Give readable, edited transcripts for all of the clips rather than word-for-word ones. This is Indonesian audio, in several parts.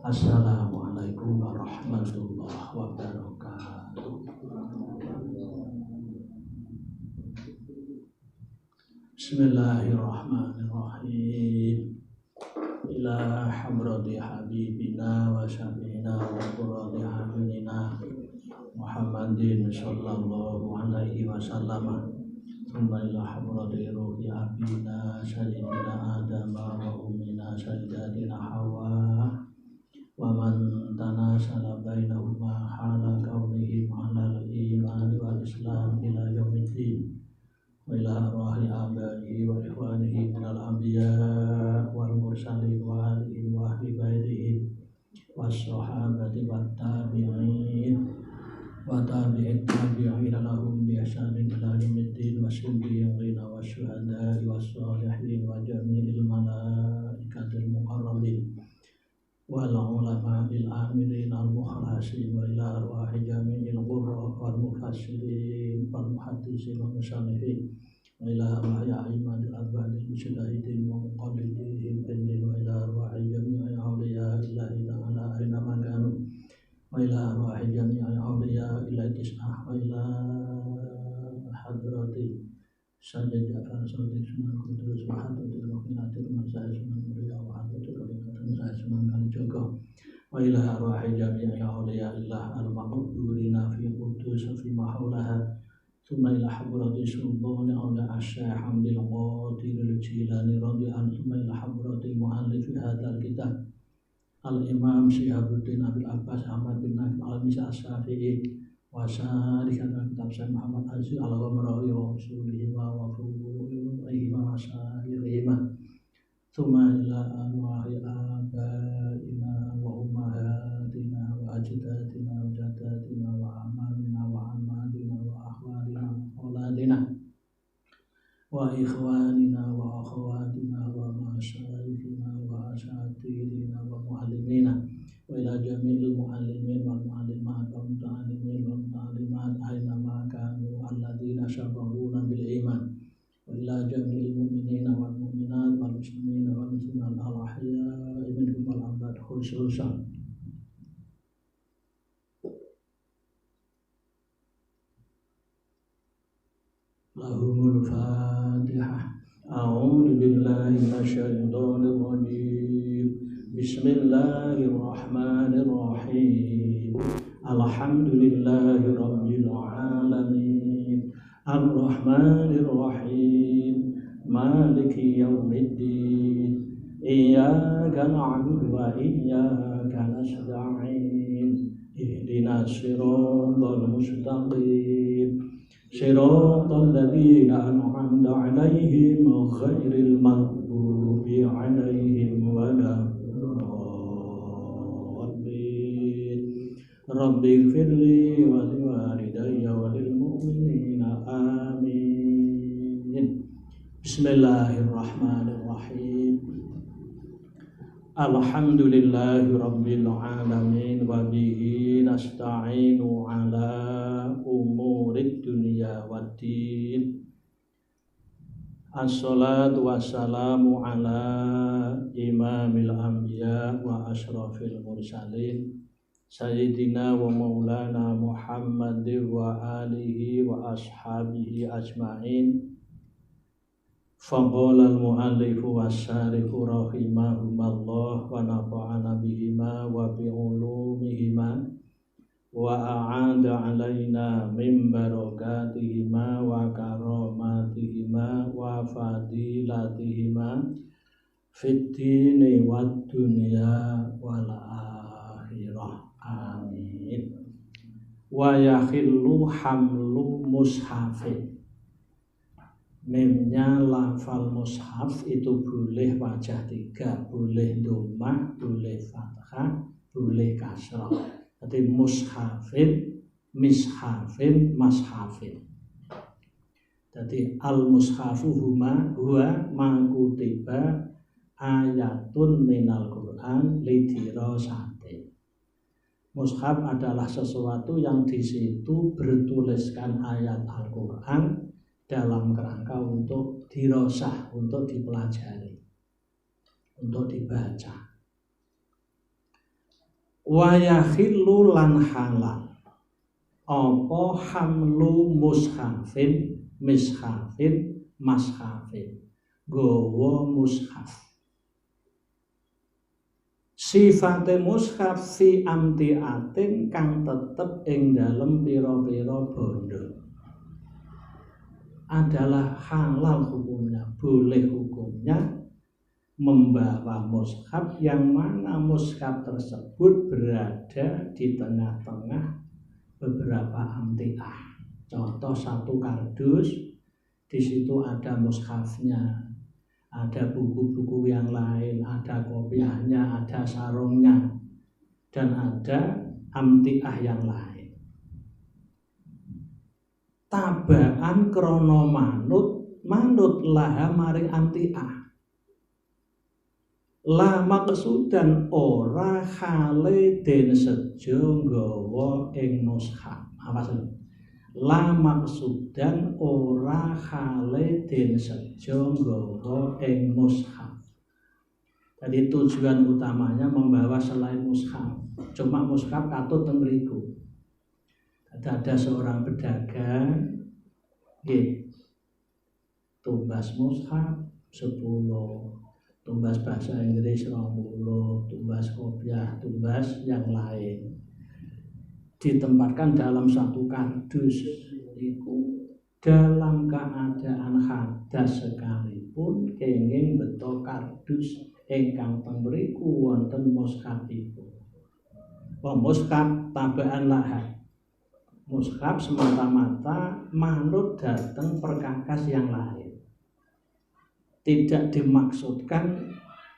Assalamualaikum warahmatullahi wabarakatuh. Bismillahirrahmanirrahim. Ila habrati habibina wa syafiina wa qurrati a'yunina Muhammadin sallallahu alaihi wasallam. Thumma ila habrati ruhi abina sayyidina Adam wa ummina sayyidatina Hawa wa man tanasala bainahuma hala kaunihim ala al-iman wal islam ila yaumiddin. Wa ila arwahi abaihi wa ikhwanihi minal anbiya wal mursalin wa alihi wa ahli baitihi was sahabati wat tabi'in wa tabi'it tabi'ina lahum bi ihsanin ila yaumiddin wasiddiqin wasyuhada'i wassalihin wa jami'il malaikatil muqarrabin wal ulama'il amilin al mukhlasin wa ila arwahi jami'il qurra wal mufassirin wal muhaddisin wal musannifin wa ila arwahi a'immatil arba'il mujtahidin wa muqallidin wa ila arwahi jami'il awliya'illahi ta'ala aina ma kanu wa ila arwahi jami'il awliya'illahi tis'ah wa ila hadrati Sayyid Ja'far Shadiq Sunan Kudus wa hadratil muqminatil masail Sunan Muria wa hadratil masail Sunan Kalijogo wa ila arwahi jami'il awliya'illah al-maqburina fi Qudus fi mahawlaha thumma ila hadrati sultani awla asy-Syaikh Hamdil Qadir al-Jilani radhiyallahu anhu thumma ila hadrati mu'allif hadzal kitab al-Imam Syihabuddin Abil Abbas Ahmad bin Naim al-Misa as-Syafi'i wa syarikan kitab Syekh Muhammad Aziz al-Ghamrawi wa usulihi wa furu'ihi wa syarihi thumma ila anwa'i abaina wa ummahatina wa ajdatina wa jaddatina wa amalina wa amadina wa akhwalina wa auladina wa ikhwanina wa akhawatina wa masyayikhina wa asyatirina wa muallimina wa ila jami'il muallimin wal muallimat wal muta'allimin wal muta'allimat aina ma kanu alladzina syarruna bil iman wa ila jami'il mu'minina wal mu'minat wal muslimina wal muslimat al ahya'i minhum wal amwat khususan. Lahumul Fatihah. A'udzu billahi minasyaitonir rajim. Bismillahirrahmanirrahim. Alhamdulillahi rabbil alamin. Ar-Rahmanir Rahim. Maliki yaumiddin. Iyyaka na'budu wa iyyaka nasta'in. Ihdinas siratal mustaqim. Shiratal ladzina an'amta 'alaihim ghairil maghdubi 'alaihim waladdallin. Rabbighfirli wa liwalidayya wa lil mu'minina amin. Bismillahirrahmanirrahim. Alhamdulillahi rabbil alamin wa bihi nasta'inu ala umurid dunya waddin. Assalatu wassalamu ala imamil anbiya wa ashrafil mursalin sayyidina wa maulana Muhammadin wa alihi wa ashabihi ajma'in. Faqala al-mu'allifu wasyarihu rahimahumallah wa nafa'ana bihima wa bi'ulumihima wa a'ada alaina min barakatihima wa karamatihima wa fadilatihima fid dini wad dunya wal akhirah. Amin. Wa yakhillu hamlu mushafin. Memnya lafal mushaf itu boleh wajah tiga, boleh dhammah, boleh fathah, boleh kasrah. Jadi mushafin, mishafin, mashafin. Jadi al-mushafu huwa mangkutiba ayatun minal Qur'an lidirasati. Mushaf adalah sesuatu yang di situ bertuliskan ayat Al-Qur'an dalam kerangka untuk dirasah, untuk dipelajari. untuk dibaca. Wa yakhillu lan halal apa hamlu mushafin mashafin gowo mushaf. Sifate mushaf fi amtiatin kang tetep ing dalem pira-pira bondo adalah halal hukumnya, boleh hukumnya membawa mushaf yang mana mushaf tersebut berada di tengah-tengah beberapa amtiah. Contoh satu kardus, di situ ada mushafnya, ada buku-buku yang lain, ada kopiahnya, ada sarungnya, dan ada amtiah yang lain. Tabaan krono manut laha maring amtiah. La maksudan ora khale den sejo nggawa ing mushaf. Apa sih? La maksudan ora khale den sejo nggawa ing mushaf. Jadi tujuan utamanya membawa selain mushaf. Cuma mushaf katut teng mriku. Ada seorang pedagang nggih tumbas mushaf 10, tumbas bahasa Inggris 20, tumbas kopiah, tumbas yang lain ditempatkan dalam satu kardus itu dalam keadaan hadas sekalipun kenging beto kardus ingkang teng mriku wonten mushafipun. Mushaf tabaan lahat. Mushaf semata-mata manut dateng perkakas yang lain. Tidak dimaksudkan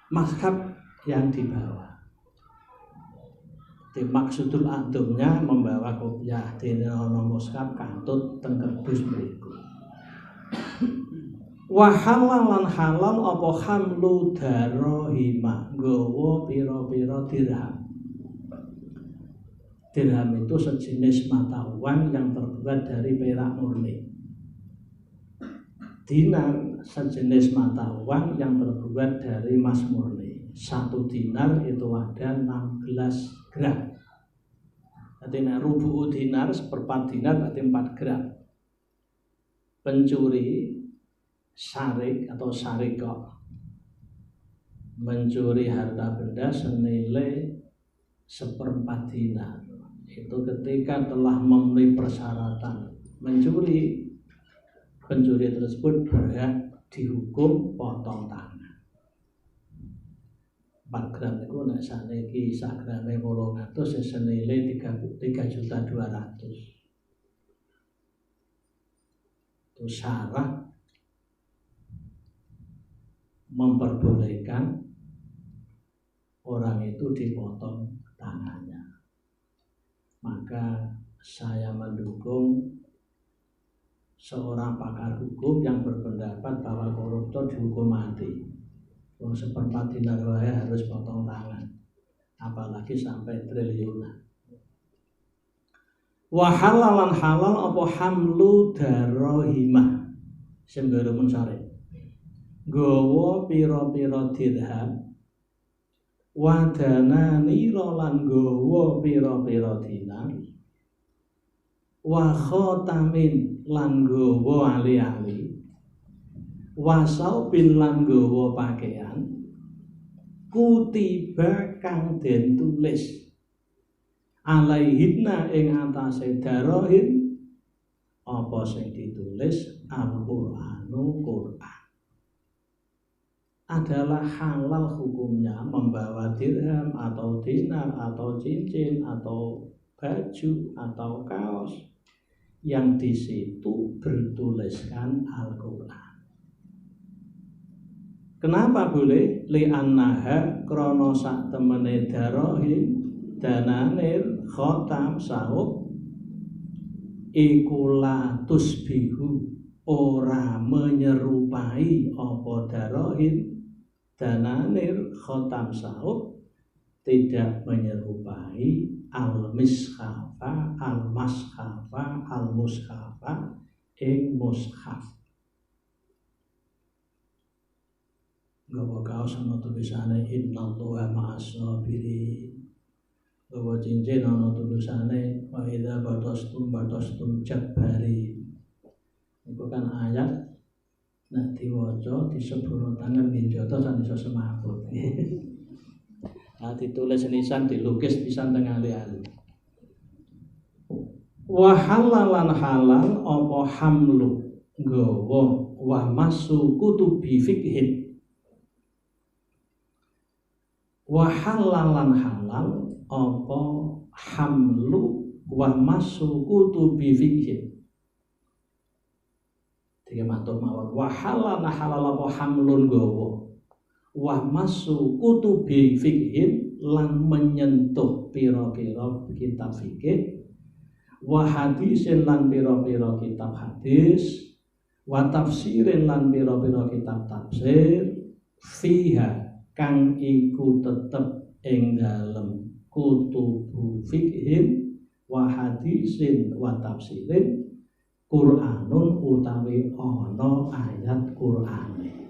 mushaf yang dibawa. Dimaksudul adumnya membawa kopiah dene ana mushaf kantut teng kardus mriku. Wa halalan halal apa hamlu darahima nggawa pira-pira dirham. Dirham itu sejenis mata uang yang terbuat dari perak murni. Dinar sejenis mata uang yang terbuat dari emas murni. 1 dinar itu ada 16 gram. Jadi rubu'u dinar, seperempat dinar berarti 4 gram. Pencuri sarik atau sarikah mencuri harta benda senilai 1/4 dinar. Itu ketika telah memenuhi persyaratan mencuri, pencuri tersebut berhak dihukum potong tangan. 4 gram itu nek saniki sak grame 800 senilai 3.200.000. Itu syarat memperbolehkan orang itu dipotong tangannya. Maka saya mendukung seorang pakar hukum yang berpendapat bahwa koruptor dihukum mati. 1/4 dinar wae harus potong tangan, apalagi sampai triliunan. Wa halalan halal apa hamlu darahimah sembero mencari gowo pira-pira dirham wadana nirolan gowo pira-pira dinar wa khotamin lan gowo ali-ali wa saubin lan gowo pakaian kutiba kang den tulis alaihinna ing atase darahim apa sing ditulis Al-Qur'anu Qur'an. Adalah halal hukumnya membawa dirham atau dinar atau cincin atau baju atau kaos yang di situ bertuliskan Al-Qur'an. Kenapa boleh? Li'annaha krana sak temene darahim dananir khotam saub iku la tusbihu ora menyerupai apa darahim dananir khotam saub tidak menyerupai al-mishafa al-mashafa al-mushafa ing mushaf. nggawa kaos ana tulisane innallaha ma'as-sabirin. Nggawa cincin ana tulisane wa idza batastum jabbari. Itu kan ayat nek diwaca disebut tangan njata sak iso semaput. Nah ditulis lisan dilukis pisan teng ali-ali. Wa halalan halal apa hamlu nggawa wa masu kutubi fikhin. Wa halalan halal apa hamlu wa masu kutubi fikhin. Tiga matur mawon. Wa halalan halal apa hamlun nggawa wa masu kutubi fikhin lan menyentuh pira-pira kitab fikih. Wa hadisin lan pira-pira kitab hadis, wa tafsirin lan pira-pira kitab tafsir, fiha kang iku tetep ing dalem kutubu fikhin wa hadisin wa tafsirin Qur'anun utawi ana ayat Qur'ane.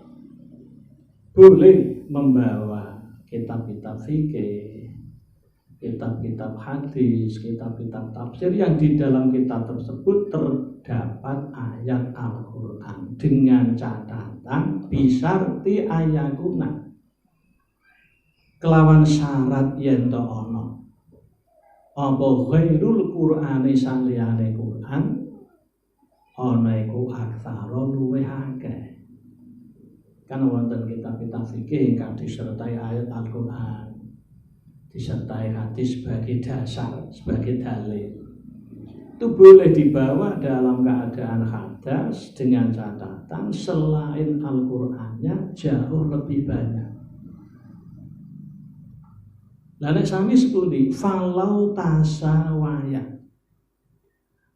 Boleh membawa kitab-kitab fikih, kitab-kitab hadis, kitab-kitab tafsir yang di dalam kitab tersebut terdapat ayat Al-Quran dengan catatan bisarti ayakuna kelawan syarat yen to ana apa ghairul Qur'ani saliyane Quran ana iku aksara luwih akeh. Kan wonten kitab-kitab fikih ingkang disertai ayat Al-Quran, disertai hadis sebagai dasar, sebagai dalil. Itu boleh dibawa dalam keadaan hadas dengan catatan selain Al-Qur'annya jauh lebih banyak. Lalu sami sepundi falau tasawaya.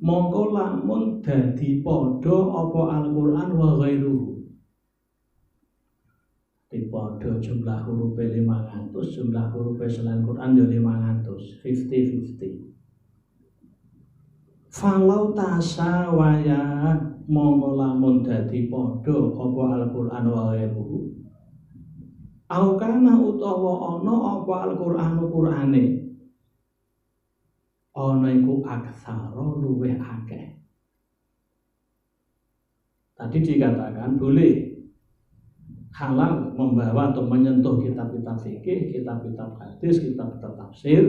Mongko lamun dadi padha apa Al-Qur'an wa ghairuhu. Dipodo jumlah huruf 500, jumlah huruf selain Quran ya 500, 50-50. Falau tasawaya mongko lamun dadi padha apa Al-Qur'an wa ghairuhu. Au kana utawa ana apa Al-Qur'an Qur'ane. Ana iku aksara luwih akeh. Tadi dikatakan boleh halal membawa atau menyentuh kitab-kitab fikih, kitab-kitab hadis, kitab-kitab tafsir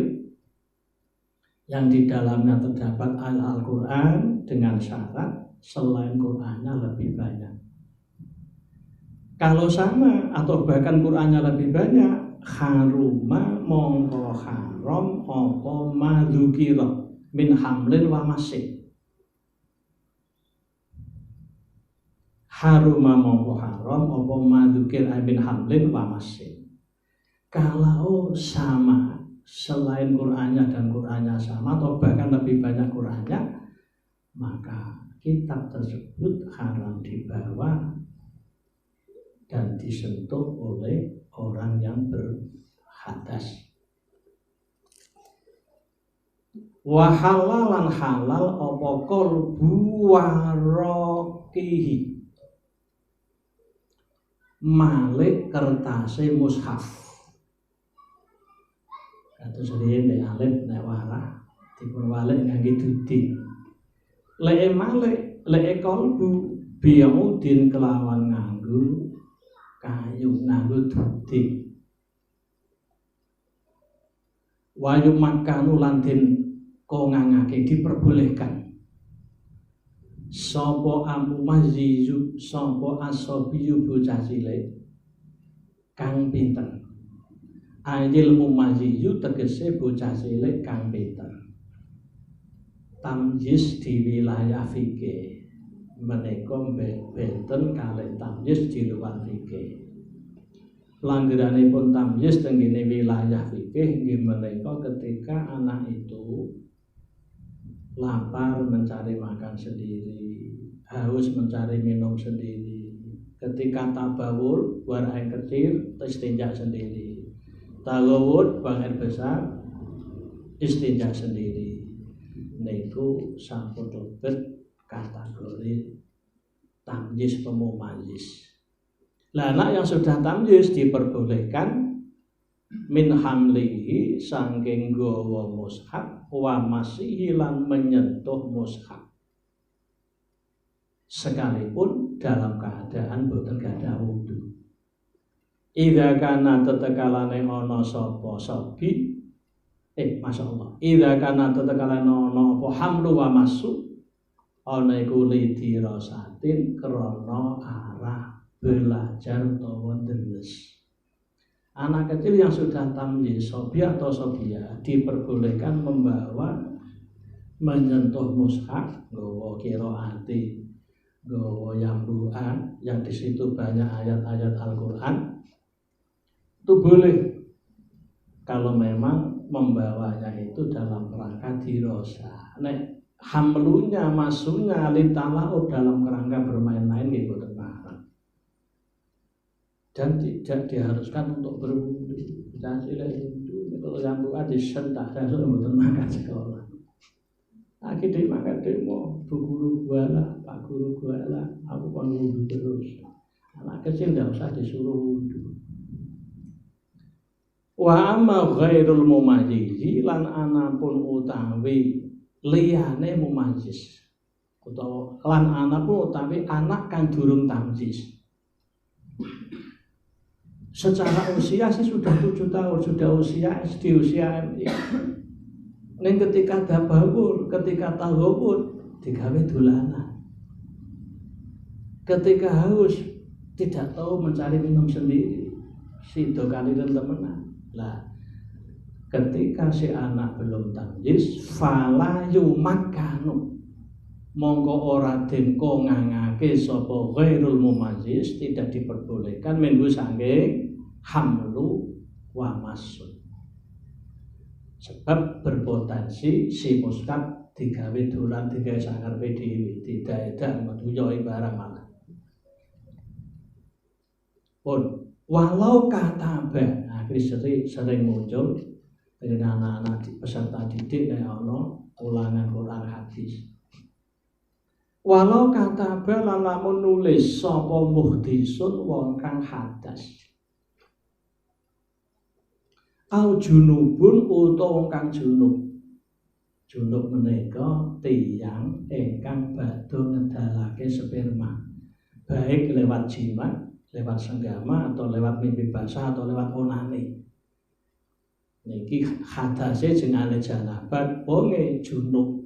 yang di dalamnya terdapat Al-Quran dengan syarat selain Qurannya lebih banyak. Kalau sama atau bahkan Qurannya lebih banyak, haruma mongko haram apa madzukira min hamlin wa masih. Haruma mongko haram apa madzukir bin hamlin wa masih. Kalau sama selain Qur'annya dan Qur'annya sama atau bahkan lebih banyak Qur'annya, maka kitab tersebut haram dibawa dan disentuh oleh orang yang berhadas. Wa halalan halal apa qalbu waraqihi. Malik kertase mushaf. Kados riyen nek alif nek warah dipun walik ngangge dudi. Lek malik lek qalbu biyaudin kelawan nganggo kayu nganggo dudi. Wayu makanu lantin kongangake diperbolehkan. Sopo amu mazizu, sopo asobiyu bocah cilik kang pinter. Ayil mumazizu tegese bocah cilik kang pinter. Tamyiz di wilayah fikih menika benten kalih tamyiz di luar fikih. Pelanggaranipun tamyiz teng ngene wilayah fikih nggih menika ketika anak itu lapar mencari makan sendiri, haus mencari minum sendiri. Ketika tabawul buang air kecil, istinja sendiri. Talawud buang air besar, istinja sendiri. Niku sampun lebet kategori tamyiz pemumayyiz. Lah anak yang sudah tamyiz diperbolehkan min hamlihi saking gawa mushaf wa masihi lan menyentuh mushaf sekalipun dalam keadaan boten gadah wudu. Idza kana tetekalane ana sapa sabi masyaallah. Idza kana tetekalane ana apa hamlu wa masu ana iku lidirasatin krana arah belajar utawa ndeles. Anak kecil yang sudah tamyiz sobi atau sobia diperbolehkan membawa menyentuh mushaf, nggawa qiraati, nggawa yambu'an yang di situ banyak ayat-ayat Al-Qur'an. Itu boleh kalau memang membawanya itu dalam rangka dirasa. Nek hamlunya masunya litalau dalam kerangka bermain-main gitu tenang. Dan tidak diharuskan untuk berwudu. Jangan silih wudu. Kalau yang buat disentak saya sudah betul makan sekolah. Akhirnya makan demo, bu guru gua lah, pak guru gua lah, aku pun wudu terus. Anak kecil tidak usah disuruh wudu. Wa amma ghairul mumayyizi lan anapun utawi liyane mumayyiz. Utawa lan anapun utawi anak kang durung tamyiz. Secara usia sih sudah 7 tahun, sudah usia SD, usia MI. Ning ketika dabahul, ketika tahawul digawe dolanan. Ketika haus tidak tahu mencari minum sendiri. Sido kali dan temenan. Lah, ketika si anak belum tamyiz, fala yumakanu. Mongko ora den kongangake sapa ghairul mumayyiz, tidak diperbolehkan minggu saking hamlu wa masun. Sebab berpotensi si muskap digawe dolan digawe sangarepe dhewe, tidak edan meduyoi barang malah. Pun walau kataba, sering muncul dengan anak-anak peserta didik nek ana ulangan Quran hadis. Walau kata bala lamun nulis sapa muhdisun wong kang hadas. Au junubun utawa wong kang junub. Junub menika tiyang ingkang badhe ngedalake sperma. Baik lewat jimat, lewat senggama atau lewat mimpi basah atau lewat onane. Niki hadase jenenge janabat, wonge junub.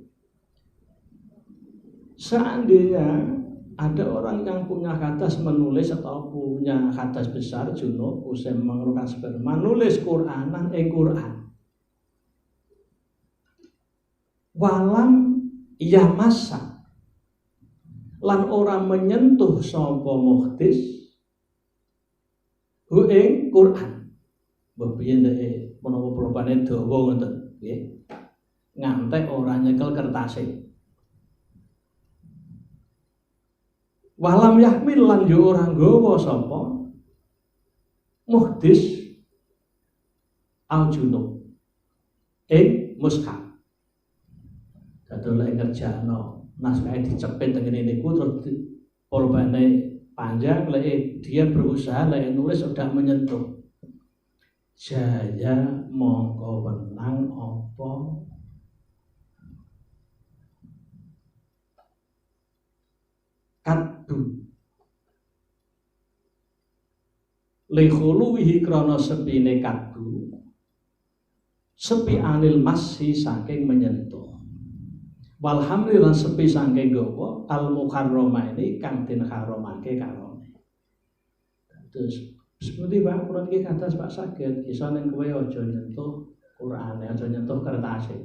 Seandainya ada orang yang punya hadas menulis atau punya hadas besar junub usai mengeluarkan sperma nulis Quranan Quran walam yamassa lan orang menyentuh sapa muhdis hu ing Quran mbah piye ndek menawa pelopane dawa ngoten nggih ngantek ora nyekel kertase. Walam yahmil lan yo ora nggawa sapa muhdis al junub ing mushaf. Dadole ngerjakno naskah dicepit teng ngene niku terus polbane panjang lek dia berusaha lek nulis sudah menyentuh. Jaya mongko wenang apa kaddu likhuluhi krana sepine kaddu sepi anil masih saking menyentuh walhamdulillah sepi saking gawa al muharrama ini kang den haramake karone. Terus seperti Pak kula iki kados Pak saged iso ning kowe aja nyentuh Quran, aja nyentuh kertase.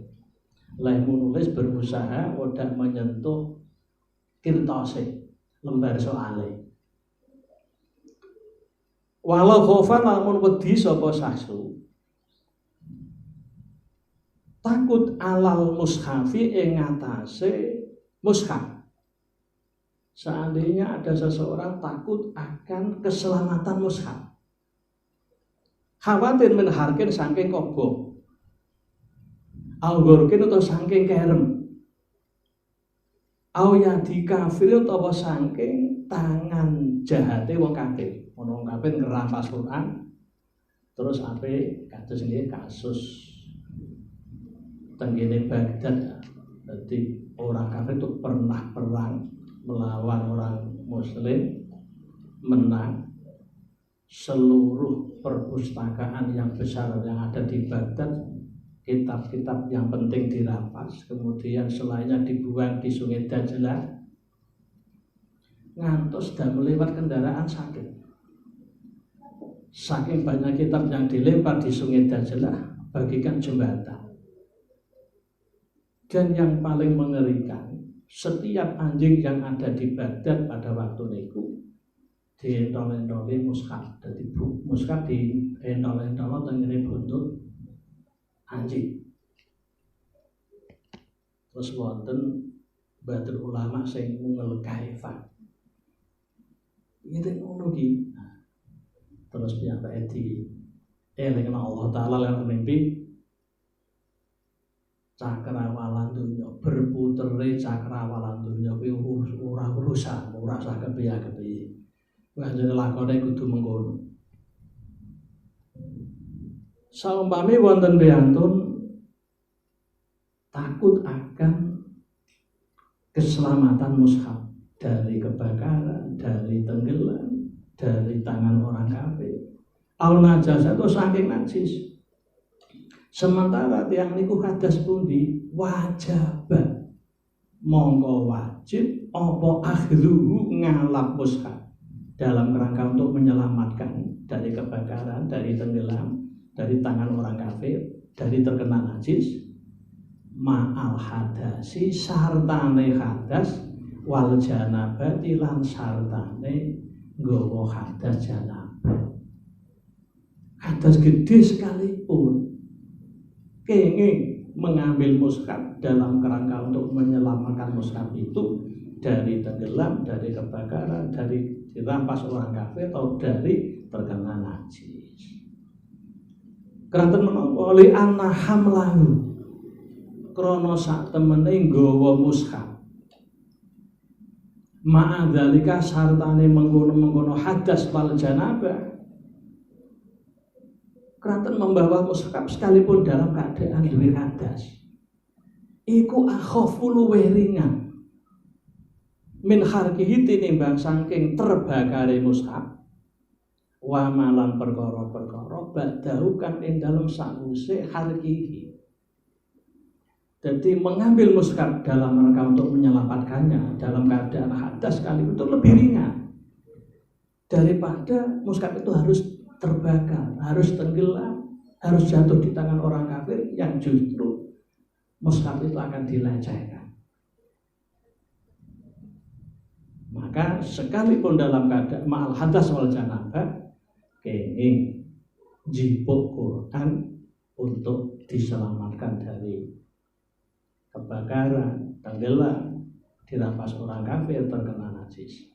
Lek nulis berusaha ora menyentuh kertase lembar soale. Walau khofan lamun wedi sapa saksu takut alal mushafi ing ngatasé mushaf. Seandainya ada seseorang takut akan keselamatan mushaf, khawatir menharkin saking kobong, algorkin atau saking kerem, au yadi kafir utawa saking tangan jahate wong kafir. Wong kafir ngerampas Quran terus ape kados nggih kasus tenggene Baghdad. Jadi orang kafir itu pernah perang melawan orang muslim, menang. Seluruh perpustakaan yang besar yang ada di Baghdad, kitab-kitab yang penting dirampas, kemudian selainnya dibuang di Sungai Dajlah. Ngantos dan melewat kendaraan sakit. Saking banyak kitab yang dilempar di Sungai Dajlah, bagikan jembatan. Dan yang paling mengerikan, setiap anjing yang ada di Baghdad pada waktu itu dientol-entoli mushaf. Jadi mushaf dientol-entol tengene buntut anjing. Terus wonten Badrul Ulama sing mungel kaifan. Ngene ngono iki. Terus piyambake di elingna Allah taala lan mimpi cakrawalan dunya berputere cakrawalan dunya kuwi ora urusan, ora usah kepiye-kepiye. Panjenengan lakone kudu mengkono. Saumpami wonten priyantun takut akan keselamatan mushaf dari kebakaran, dari tenggelam, dari tangan orang kafir. Al najasa itu saking najis. Sementara tiang niku hadas pundi wajib mongko wajib apa akhluhu ngalap mushaf dalam kerangka untuk menyelamatkan dari kebakaran, dari tenggelam, dari tangan orang kafir, dari terkena najis. Ma'al hadasi sartane hadas wal janabati lan sartane nggawa hadas janabah. Hadas gede sekalipun kenging mengambil mushaf dalam kerangka untuk menyelamatkan mushaf itu dari tenggelam, dari kebakaran, dari dirampas orang kafir atau dari terkena najis. Keranten menapa li anna hamlahu krana sak temene nggawa mushaf. Ma'adzalika sartane mengkono-mengkono hadas wal janabah. Keranten membawa mushaf sekalipun dalam keadaan duwe hadas. Iku akhafu luwih ringan. Min harkihi tinimbang saking terbakare mushaf. Wa malan perkara-perkara ba'dahu kang ing dalem sause harkihi. Jadi mengambil mushaf dalam rangka untuk menyelamatkannya dalam keadaan hadas sekalipun itu lebih ringan daripada mushaf itu harus terbakar, harus tenggelam, harus jatuh di tangan orang kafir yang justru mushaf itu akan dilecehkan. Maka sekalipun dalam keadaan ma'al hadas wal janabah kenging jipuk Quran untuk diselamatkan dari kebakaran, tenggelam, dirampas orang kafir, terkena najis.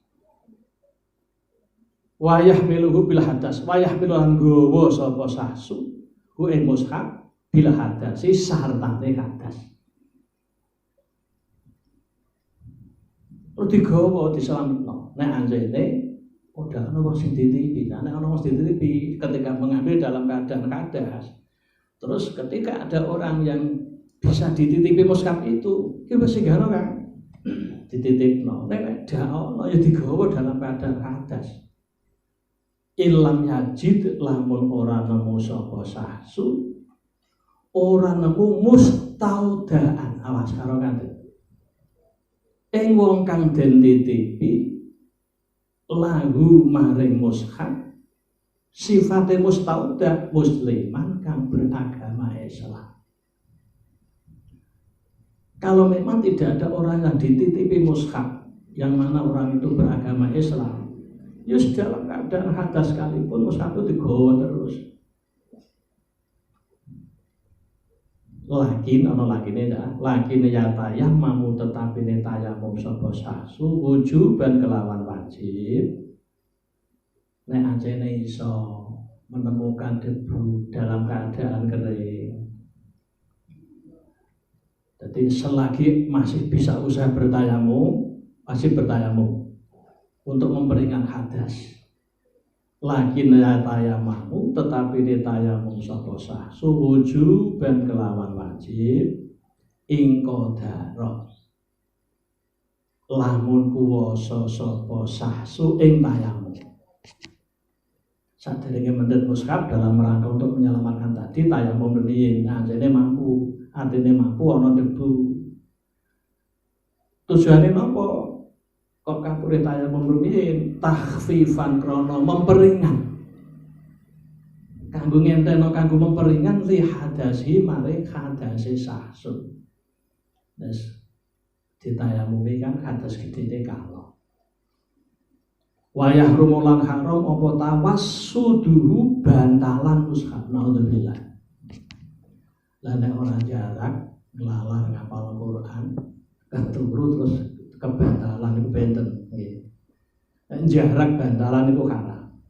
Wayah miluhu bil hadas, wayah miluhan gowo sapa sahsu, hu ing mushaf bil hadas, sartane hadas. Terus digawa diselametno. Nek anjene udah ana wong sing dititipi, nek ana wong sing dititipi ketika mengambil dalam keadaan hadas. Terus ketika ada orang yang bisa dititipi mushaf itu wis singgano kan dititipno nek dak ono ya digawa dalam keadaan hadas. Ilam yajid lamun ora nemu sapa sahsu ora nemu mustaudaan awas karo kanthi ing wong kang den titipi lahu maring mushaf sifate mustauda musliman kang beragama Islam. Kalau memang tidak ada orang yang dititipi mushaf yang mana orang itu beragama Islam, ya dalam keadaan hadas sekalipun mushaf itu digawa terus. Lakin ana lakine ya, lakine ya tayamum tetapi ne tayamum sapa sahsu wujuban kelawan wajib. Nek anjene iso menemukan debu dalam keadaan kering. Jadi selagi masih bisa usaha bertayamum, masih bertayamum untuk memperingat hadas. Lagi tayamamu tetapi ditayamum sapa sahsu wujuban kelawan wajib ing qadara. Lamun kuwasa sapa sahsu ing tayamum. Saderenge mendhet mushaf dalam rangka untuk menyelamatkan tadi tayamum riyin, anjene mampu, artine mampu ana debu. Tujuane napa? Kok kapure tayamum riyin takhfifan krana memperingan. Kanggo ngenteno kanggo memperingan li hadasi maring hadase sahsu. Wis ditayamumi kan hadas gedene kala. Wayah rumulan haram apa tawassuduhu bantalan mushaf naudzubillah. Lah nek ora jarak nglalar ngapal Quran keturu terus kebantalan iku benten nggih. Nek jarak bantalan iku haram.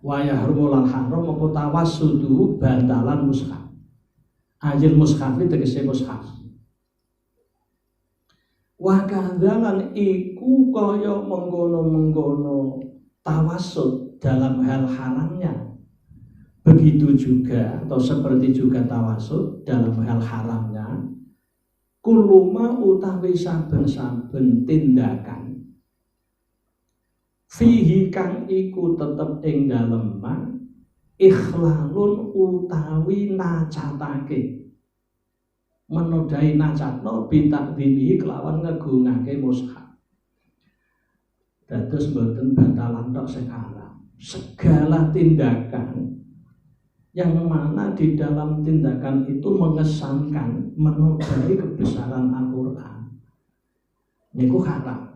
Wayah rumulan haram apa tawassuduhu bantalan mushaf. Ajil mushaf tegese mushaf. Wakandalan iku kaya mengkono-mengkono tawassut dalam hal haramnya. Begitu juga atau seperti juga tawassut dalam hal haramnya. Kuluma utawi saben-saben tindakan fihi kang iku tetep ing dalem ikhlalun utawi nacatake. Menodai nacatno bitakdimihi kelawan ngegungake mushaf. Dados mboten bantalan tok sing haram. Segala tindakan yang mana di dalam tindakan itu mengesankan menodai kebesaran Al-Qur'an niku haram.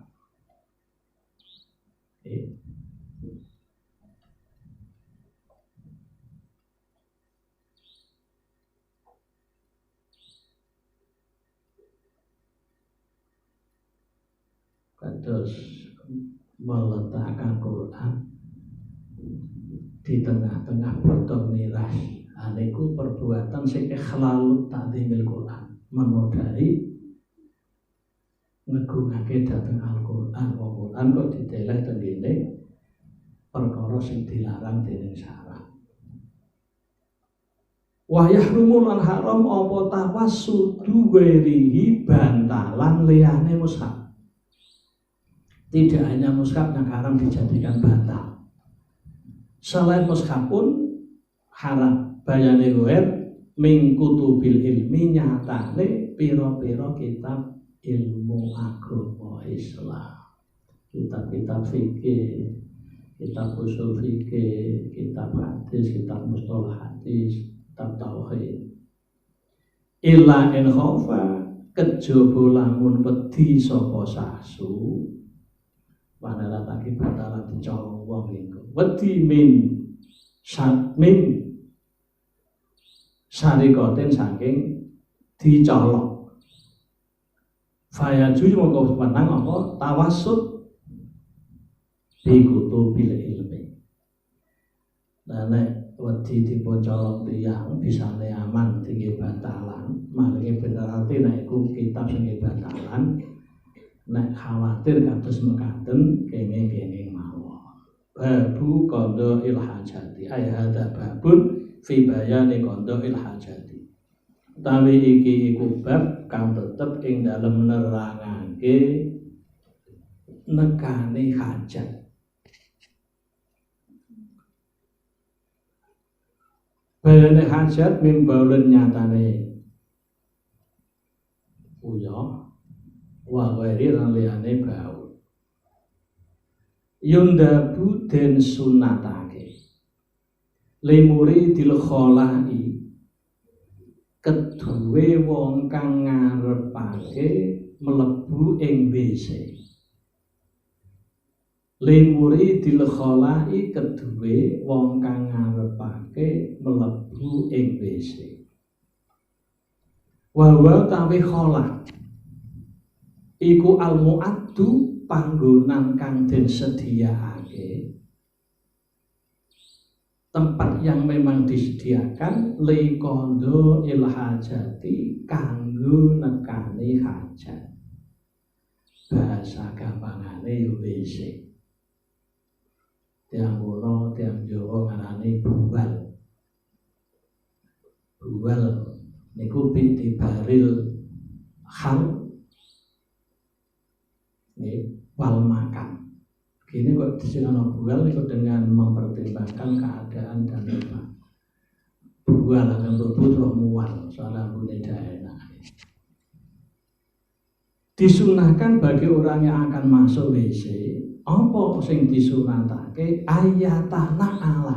Terus meletakkan Quran di tengah-tengah botol miras, aniku perbuatan sing ikhlalu ta'dhimil Quran, menodai ngegungake dhateng Al-Qur'an. Al-Qur'an kok diteleh tengene perkara sing dilarang dening syara. Wa yahrumu lan haram apa tawassudu ghairihi bantalan liyane mushaf. Tidak hanya mushaf yang haram dijadikan bantal. Selain mushaf pun haram. Bayane ghair min kutubil ilmi nyatane pira-pira kitab ilmu agama Islam. Kitab-kitab fikih, kitab usul fikih, kitab hadis, kitab mustalah hadis, kitab tauhid. Illa in khofa kejaba lamun wedi sapa sahsu. Padahal lagi batalan dicolong wong iku. Wedi min sarikoten saking dicolong. Fayaju mongko menang apa tawassut bi kutubil ilmi. Lah nek wedi diponcolong tiyang bisane aman tinggi batalan, malinge bener arti nek iku kitab sing batalan. Nek khawatir kados mekaten kene-kene mawon. Babu qada ilhajati. Ay hadza babun fi bayani qada ilhajati. Utawi iki iku bab kang tetep ing dalem nerangake nekane hajat. Bayane hajat mimbaulun nyatane uyah wa ghairi lan liyane baul. Yundabu den sunatake limuri dil kholai keduwe wong kang ngarepake mlebu ing WC. Limuri dil kholai keduwe wong kang ngarepake mlebu ing WC. Wa tawi kholah iku al-mu'addu panggonan kang den sediaake, tempat yang memang disediakan li kondo ilhajati kanggo kanggo nekani hajat. Bahasa gampangane yo WC. Tiang kuno, tiang Jawa ngarani buwal. Buwal niku bibaril hal wal makan. Gini kok disinono buwal niku dengan mempertimbangkan keadaan dan tempat. Buwal akan berputra mual, soalnya bunyi enak. Disunahkan bagi orang yang akan masuk WC, apa sing disunatake ayatana ala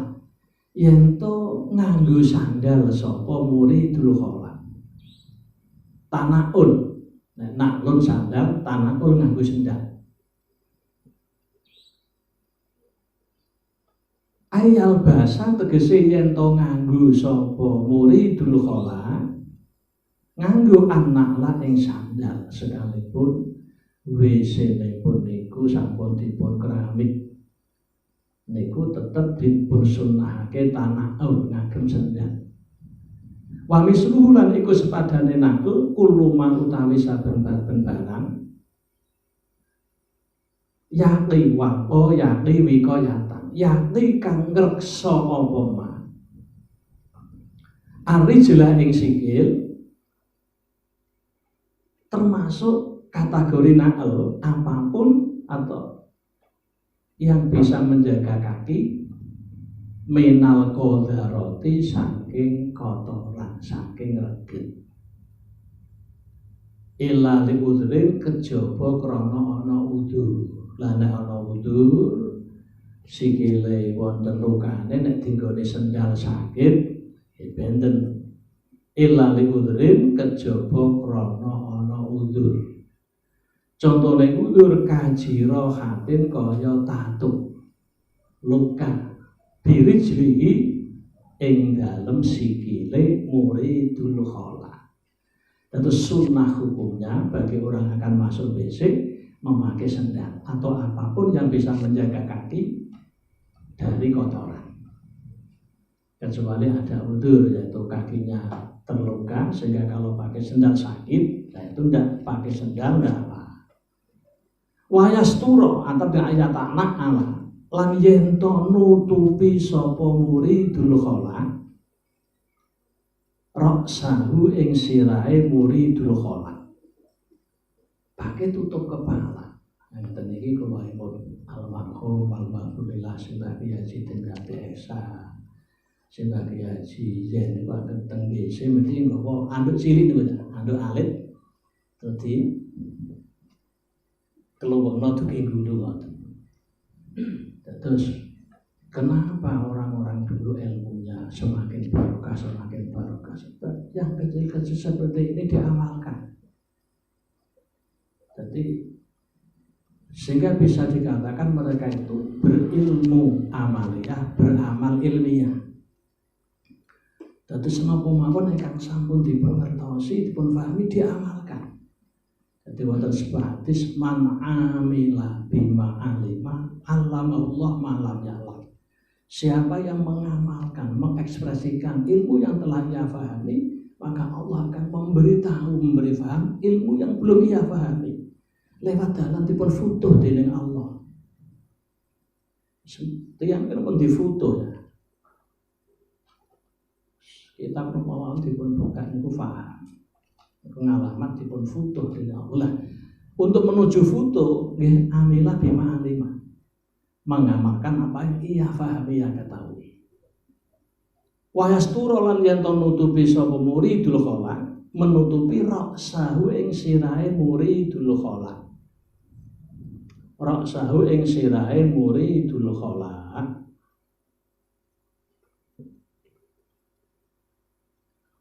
yen to nganggo sandal sapa muridul kholat. Tanaul, nek naklun sandal, tanaul nganggo sandal. Ayal basa tegese yen to nganggo sapa muridul kholat, nganggo anaklah ing sandal sekalipun WC-nipun niku sampun dipun keramik. Niku tetep dipun sunahake tanaul ngagem sandal. Wa misluhu lan iku sepadane nakul kuluman utawi saben-saben barang yakti wapo yakti wikayatan yakti kang ngreksa apa ma arijlah ing sikil termasuk kategori nakal apapun atau yang bisa menjaga kaki minal qadarati saking kotoran saking reged illa li udhrin kejaba krana ana udzur. Lah nek ana udzur sikile wonten lukane nek dinggone sendal sakit benten illa li udhrin kejaba krana ana udzur. Contone udzur kajira hatin kaya tatu luka birijlihi ing dalem sikile muridul kholat. Tentu sunnah hukumnya bagi orang akan masuk WC memakai sendal atau apapun yang bisa menjaga kaki dari kotoran. Kecuali ada udzur yaitu kakinya terluka sehingga kalau pakai sendal sakit, nah itu tidak pakai sendal tidak apa. Wayasturo atau ayat anak Allah lan yento nutupi sapa muridul kholat raksahu ing sirahe muridul kholat pakai tutup kepala. Ngeten iki kula pun almarhum almarhumillah Simbah Kyai Haji Tingkati Esa Simbah Kyai Haji Yen niku teng WC mesti nggawa anduk cilik niku anduk alit dadi keluwengna dugi gulu ngoten. Terus kenapa orang-orang dulu ilmunya semakin barokah sebab yang kecil-kecil seperti ini diamalkan. Jadi sehingga bisa dikatakan mereka itu berilmu amaliyah, beramal ilmiah. Jadi senapa mawon ingkang sampun dipun ngertosi, dipun pahami diamalkan. Jadi wonten sebuah hadis man amila bima alima Allah malam ya'lam. Siapa yang mengamalkan, mengekspresikan ilmu yang telah ia pahami, maka Allah akan memberi paham ilmu yang belum ia pahami. Lewat dalan dipun futuh dening Allah. Tiyang pun difutuh ya. Kita permohonan dipun buka niku paham. Pengalaman dipun futuh dening Allah. Untuk menuju futuh nggih amilah bima alima. Mengamalkan apa yang ia pahami, ia ketahui. Wayasturo lan yen nutupi sapa muridul kholat, menutupi raksahu ing sirahe muridul kholat. Raksahu ing sirahe muridul kholat.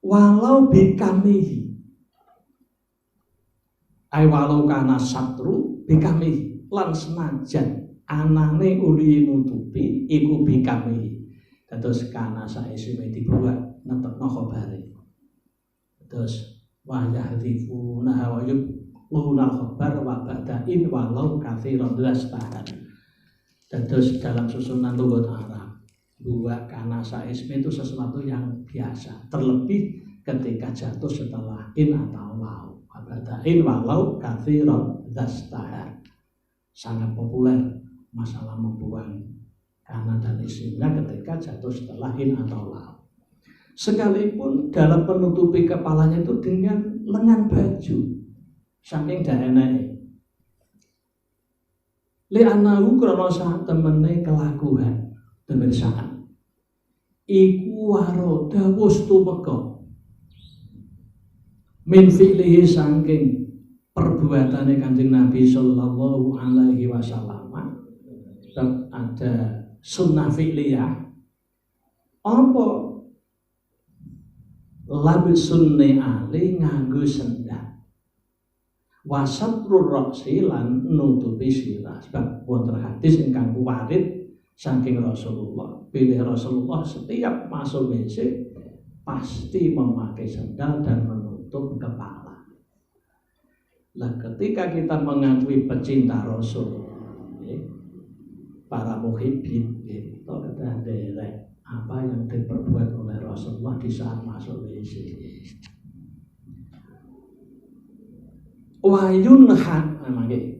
Walau bikamihi. Ai walau kana satru bikamihi lan senajan anane uli nutupi iku bikamihi. Terus kana saesime dibuat netepno khabare. Terus wa yahdifuna wa yulunal khabar wa ba'dain walau katsiran lastahan. Terus dalam susunan lughat Arab buat kana saesime itu sesuatu yang biasa, terlebih ketika jatuh setelah in atau waw. bada'in walau katsiran dzastahar. Sangat populer masalah membuang kanan dan isimnya ketika jatuh setelah in atau lau. Sekalipun dalam menutupi kepalanya itu dengan lengan baju, saking daenai. Li'annahu krana sak temene kelakuan pemirsaan. Iku waroda wus tumeka min fi'lihi saking perbuatane Kanjeng Nabi sallallahu alaihi wasallam. Ada sunnah fi'liyah apa labis sunni ali nganggo sendal wasatrur ra'si lan nutupi sirah. Sebab wonten hadis ingkang warid saking Rasulullah, pilih Rasulullah setiap masuk WC pasti memakai sendal dan menutup kepala. Nah, ketika kita mengakui pecinta Rasul, para muhibbin, kita kata derek apa yang diperbuat oleh Rasulullah di saat masuk WC. Wayun han namanya.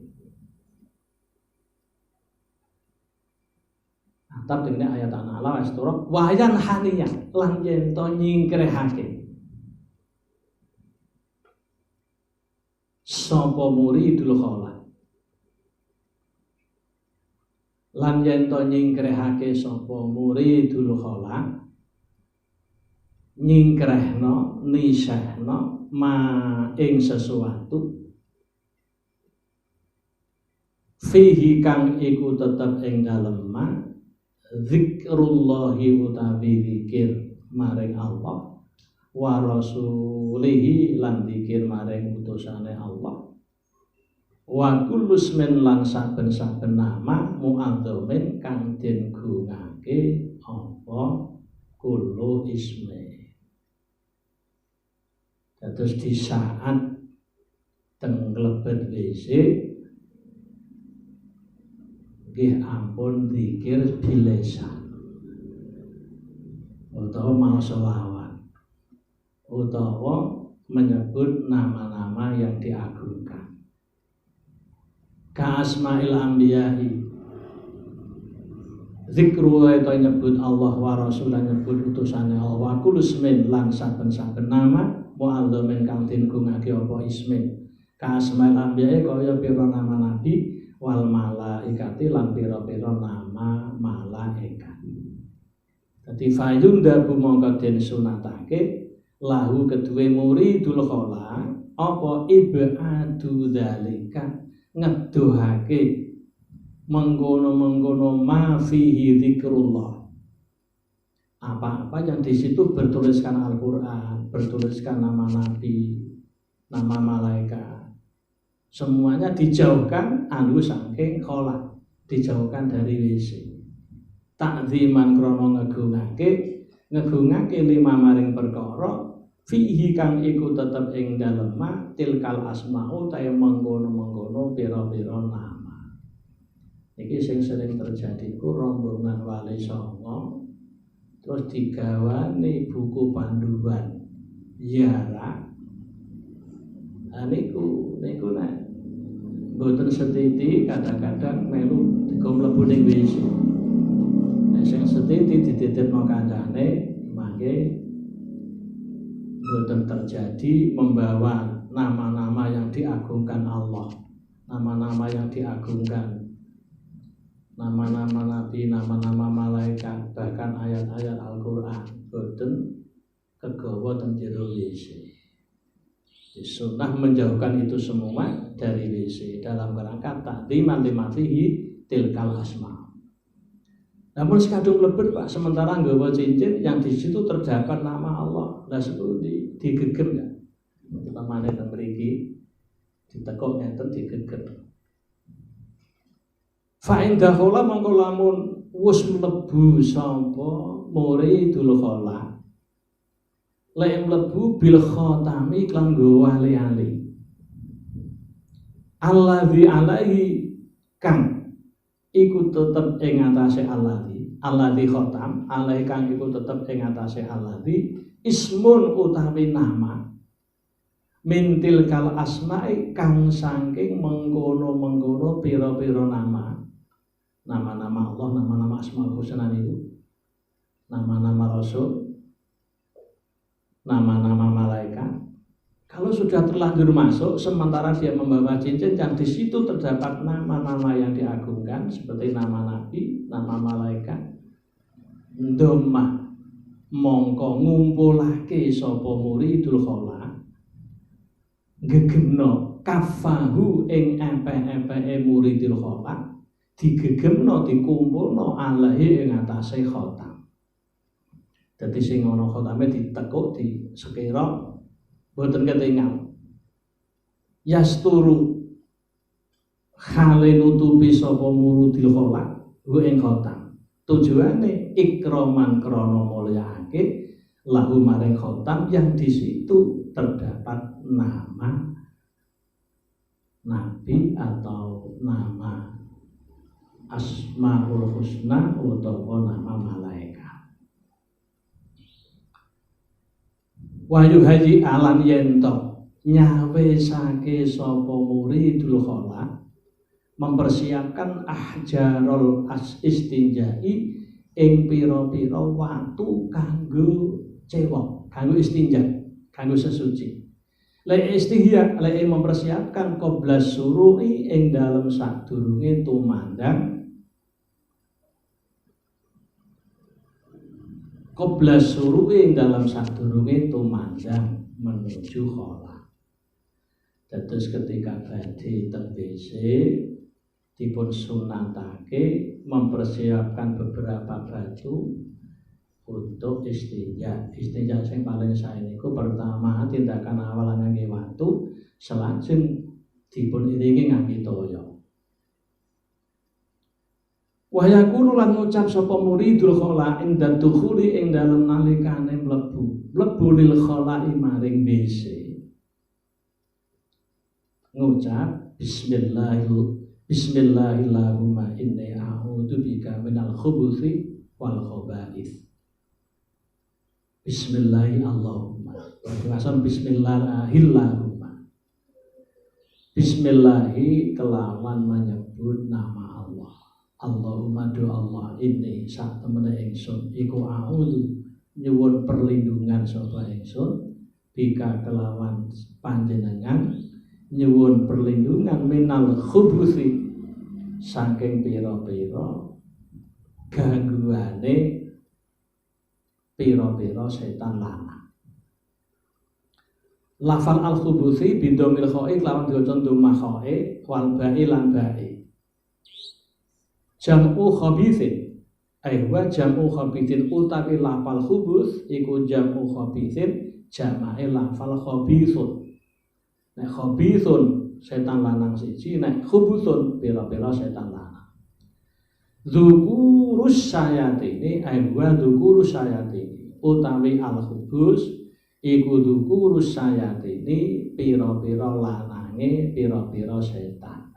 Atap dengan ayat Allah wasturok wayan haniyah lan yen to nyingkrehake sapa muridul khala lan yen to nyingkrehake sapa muridul khala nyingkrehno nisahno ma ing sesuatu fihi kang iku tetep ing dalem ma zikrullahi utawi zikir maring Allah wa rasulihi lan zikir maring utusane Allah wa kullu ismin lan saben-saben nama mu'adzamin kang den gunake apa kullu ismi. Terus di saat tenglebet WC nggih ampun zikir bilesan utawa mau selawat utawa menyebut nama-nama yang diagungkan. Ka asma'il anbiya'i zikru itu nyebut Allah wa rasulah nyebut utusane Allah wa kullu ismin lan saben-saben nama mu'adzamin kang dinggungake apa ismin. Ka asma'il anbiya'i kaya pira nama nabi wal malaikati lan pira-pira nama malaikat. Dadi fayun dabu mongko den sunatake lahu kedue muridul khala apa ibadu dzalika ngeduhake mengkono-mengkono ma fihi dzikrullah. Apa-apa yang di situ bertuliskan Al-Qur'an, bertuliskan nama nabi, nama malaikat, semuanya dijauhkan anu saking khala, dijauhkan dari WC. Takziman krana ngegungake lima maring perkara fihi kang iku tetep ing dalem tilkal asma'u ta mengkono-mengkono pira-pira nama. Iki sing sering terjadi ku rombongan Wali Songo terus digawane buku panduan ziarah. Niku nek mboten setiti kadang-kadang melu digo mlebu ning WC. Nek sing setiti dititipno kancane mangke mboten terjadi membawa nama-nama yang diagungkan Allah, nama-nama yang diagungkan, nama-nama nabi, nama-nama malaikat, bahkan ayat-ayat Al-Qur'an mboten kegawa teng jero WC. Sunnah menjauhkan itu semua dari WC dalam kerangka takdiman limatihi tilkal asma. Namun sekadung lebet Pak, sementara nggawa cincin yang di situ terdapat nama Allah, lah itu digegem ya. Utamane teng mriki ditekuk ngeten digegem. Fa inda khala mongko lamun wis mlebu sapa muridul khala lek mlebu bil khatami klan nggo wali-ali allazi alaihi kang iku tetep ing atase allazi khatam alaihi kang iku tetep ing atase allazi ismun utawi nama mintil kal asma'i kang saking mengkono-mengkono pira-pira nama-nama Allah, nama-nama Asmaul Husna itu, nama-nama Rasul, nama-nama malaikat. Kalau sudah terlanjur masuk, sementara dia membawa cincin yang di situ terdapat nama-nama yang diagungkan seperti nama Nabi, nama malaikat, ndomah mongko ngumpulake sapa muridul khola, gegemno kafahu ing empe-empeke muridul khola, digegemno dikumpulno alahi ing atase khotam. Dadi sing ana khotame ditekuk disekira boten ketingal. Yasturu khale nutupi sapa muridul khola hu ing khotam. Tujuane ikroman krana mulyaake lahu maring khotam yang di situ terdapat nama Nabi atau nama Asmaul Husna utawa nama malaikat. Wahyu haji alan yento nyawe sake sapa muridul khola mempersiapkan ahjarul istinjai ing pira-pira watu kanggo cewek, kanggo istinja, kanggo sesuci. Lek istihya, lek mempersiapkan qoblas suru'i ing dalem sadurunge tumandang, qoblas suru'i ing dalem sadurunge tumandang menuju khola. Dados ketika badhe teng WC dipun sunatake mempersiapkan beberapa batu untuk istinja. Istinja sing paling sae niku pertama tindakan awal ngangge watu, selajeng dipun iringi ngangge toya. Wa yakunu lan ngucap sapa muridul khola inda dukhuli ing dalem nalikane mlebu lil khola maring WC. Ngucap Bismillahirrahmanirrahim inni a'udzu bika minal khubuthi wal khaba'ith. Bismillahirrahmanirrahim. Bismillahirrahmanirrahim. Bismillahi kelawan menyebut nama Allah. Allahumma do Allah inni sak temene ingsun iku a'udzu nyuwun perlindungan sapa ingsun bika kelawan panjenengan nyuwun perlindungan minal khubuthi saking pira-pira gangguane pira-pira setan lanang. Lafal al-khubuthi bidomil khoi lawan diwaca dhammah khoi wal ba'i lan ba'i. Jam'u khabithin aywa jam'u khabithin utawi lafal khubuth iku jam'u khabithin jamae lafal khabithun. Nek khabithun setan lanang siji, nek khubuthun pira-pira setan lanang. Dzukurus sayatini aywa dzukurus sayatini utawi al-khubus iku dzukurus sayatini pira-pira lanange pira-pira setan.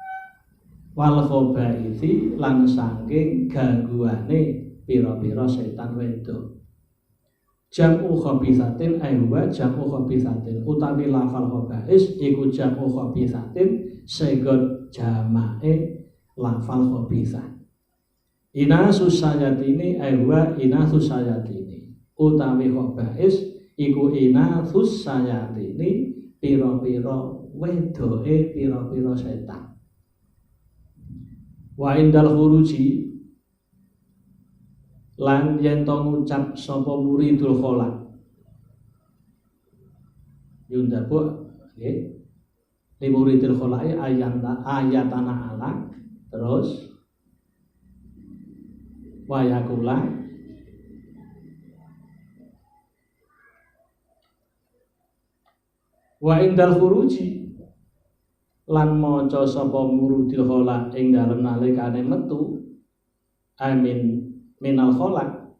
Wal khabaithi lan saking gangguane pira-pira setan wedok. Jam'u khabithatin aywa jam'u khabithatin utawi lafal khabais iku jam'u khabithatin segon jamae lafal khabithah. Inasus sayatini aywa inasus sayatini utawi khabais iku inasus sayatini pira-pira wedoke pira-pira setan. Wa indal khuruji lan yen to ngucap sapa muridul khola yundabuk nggih li muridul khola ayatana ala terus wa yakula wa indal khuruji lan maca sapa muridul khola ing dalem nalikane metu amin minal kholak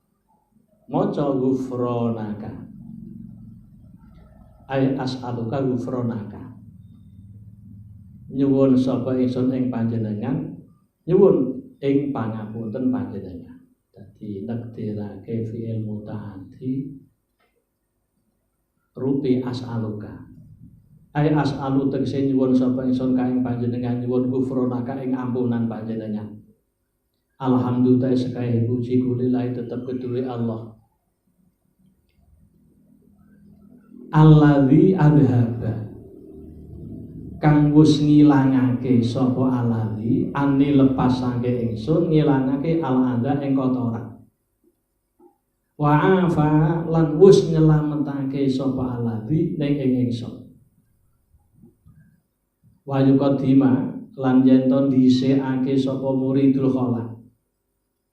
maca ghufranaka ay as'aluka ghufranaka nyuwun sapa ingsun ing panjenengan nyuwun ing pangapunten panjenengan. Dadi nektirake fi'il mutaaddi rupi as'aluka Ai as'alu tegese nyuwun sapa ingsun ka ing panjenengan nyuwun gufronaka ing ampunan panjenengan. Alhamdulillah sekaya puji kulillahi tetep kedue Allah. Alladzi adhaba kang wis ngilangake sapa alladzi ani lepas sangke ingsun ngilangake al-adza ing kotoran. Wa afa lan wis nyelametake sapa alladzi ning ing ingsun. Wa yuqaddima lan yen to dhisikake sapa muridul khala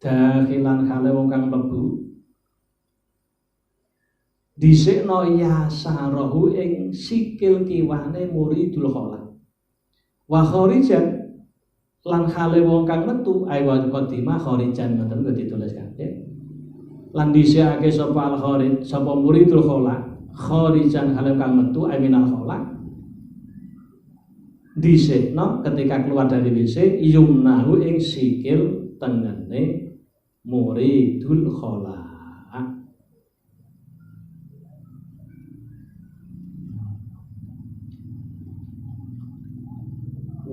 dakhilan kale wong kang mlebu dhisikno yasarahu ing sikil kiwane muridul khala wa kharijan lan kale wong kang metu ay wa yuqaddima kharijan ngoten kok dituliskan lan dhisikake sapa al kharij sapa muridul khala kharijan kale kang metu ay minal khala dhisikno ketika keluar dari WC yumnahu ing sikil tengene muridul khala.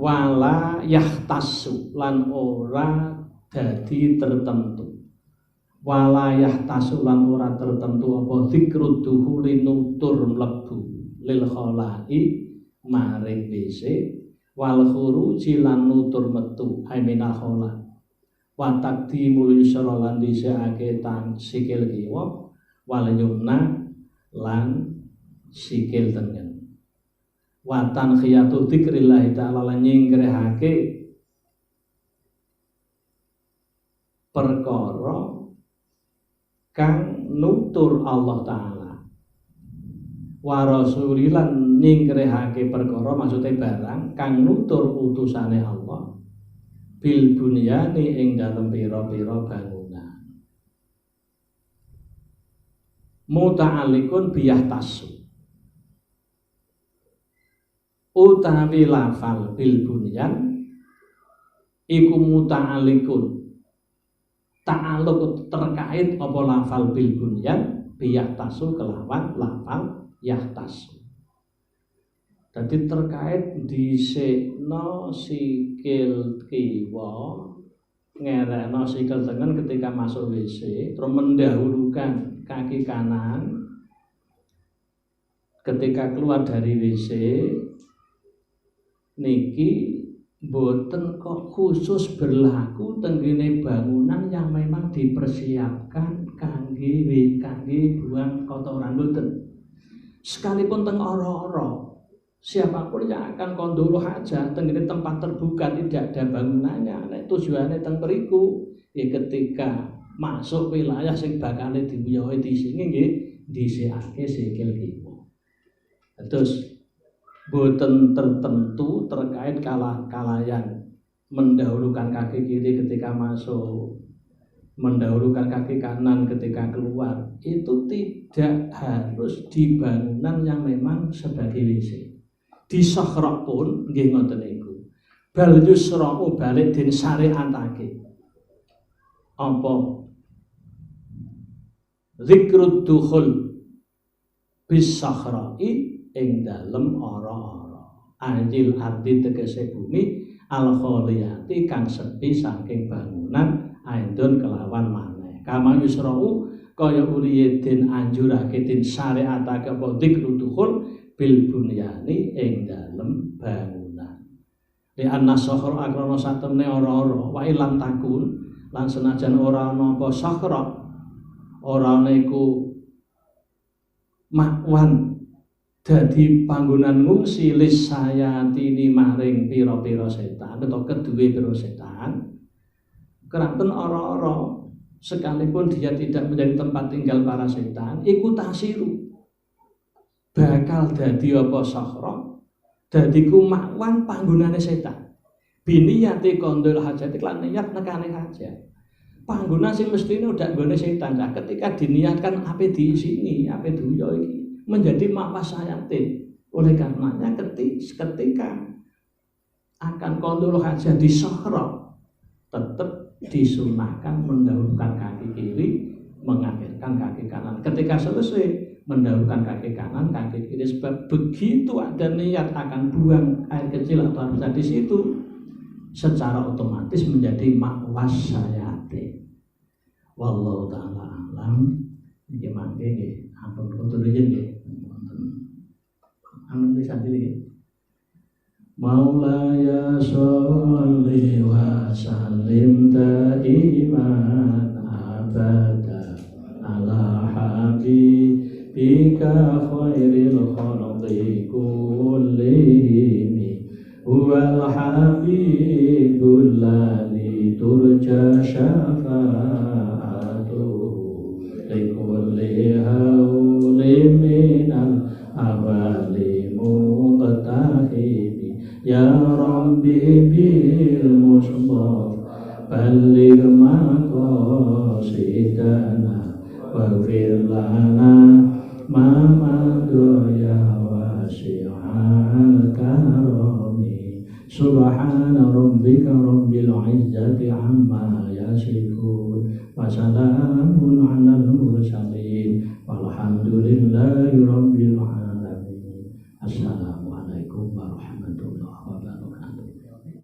Wala yahtasu lan ora dadi tertentu. Wala yahtasu lan ora tertentu apa zikrud duhuli nutur mlebu lil khalai maring WC wal khuruji lan nutur metu minal khala wa taqdimul yusra lan dhisikake tang sikil kiwa wal yumna lan sikil tengen wa tankhiyatu dzikrillah ta'ala lan nyingkrehake perkara kang nutur Allah taala wa rasulilan nyingkrehake perkara maksude barang kang nutur utusane Allah bil bunyani ing dalem pira-pira bangunan muta'alliqun biyahtasu utawi lafal bil bunyan iku muta'alliqun ta'alluq terkait apa lafal bil bunyan biyahtasu kelawan lafal yahtasu. Jadi terkait dhisikno sikil kiwa ngerekno sikil tengen ketika masuk WC terus mendahulukan kaki kanan ketika keluar dari WC niki boten kok khusus berlaku tenggene bangunan yang memang dipersiapkan kangge buang kotoran boten. Sekalipun teng ora-ora siapapun yang akan kondolo hajat tenggene tempat terbuka tidak ada bangunannya nek tujuane teng mriku ya ketika masuk wilayah sing bakal diwiyahi di sini nggih dhisikake sikil kiwa. Terus boten tertentu terkait kalayan mendahulukan kaki kiri ketika masuk, mendahulukan kaki kanan ketika keluar, itu tidak harus di bangunan yang memang sebagai WC. Di sahra pun nggih ngoten niku. Bal yusra'u balik den syariatake. Apa? Zikrud dukhul bis sahra'i ing dalem ora-ora. Anjil arti tegese bumi al khaliyati kang sepi saking bangunan aidon kelawan maneh. Kama yusra'u kaya uliye den anjurake den syariatake apa zikrud dukhul bil bunyani ing dalem bangunan. Li anna sahra akrana satemene ora-ora wa ilam takun lan senajan ora ana apa sahra ora ana iku makwan dadi panggonan ngungsi lisayatini maring pira-pira setan utawa keduwe pira setan keranten ora-ora sekalipun dia tidak menjadi tempat tinggal para setan iku tasiru bakal dadi apa sahra dadi kumakwan panggonane setan biniyati kondol hajat lan niat nekane hajat panggonan sing mestine udah nggone setan nah, ketika diniatkan ape di sini ape dunya iki menjadi mapas sayate oleh karenanya ketika akan kondol hajat di sahra tetap disunahkan mendahulukan kaki kiri mengakhirkan kaki kanan ketika selesai mendahulukan kaki kanan, kaki kiri, sebab begitu ada niat akan buang air kecil atau air besar di situ, secara otomatis menjadi makwas sayate. Wallahu taala alam. Iki mangke nggih, ampun kudu riyen nggih. Anu bisa diri. Maulaya sholli wa sallim daiman abada ala habibika khairil khalqi kullihim huwal habibul ladzi turja syafa'atuhu likulli hawlin minal awali muqtahimi ya rabbi bil mustafa balligh maqasidana waghfir lana ma madu ya wasi'al karami subhana rabbika rabbil izzati amma yasifun wa salamun alal mursalin walhamdulillahi rabbil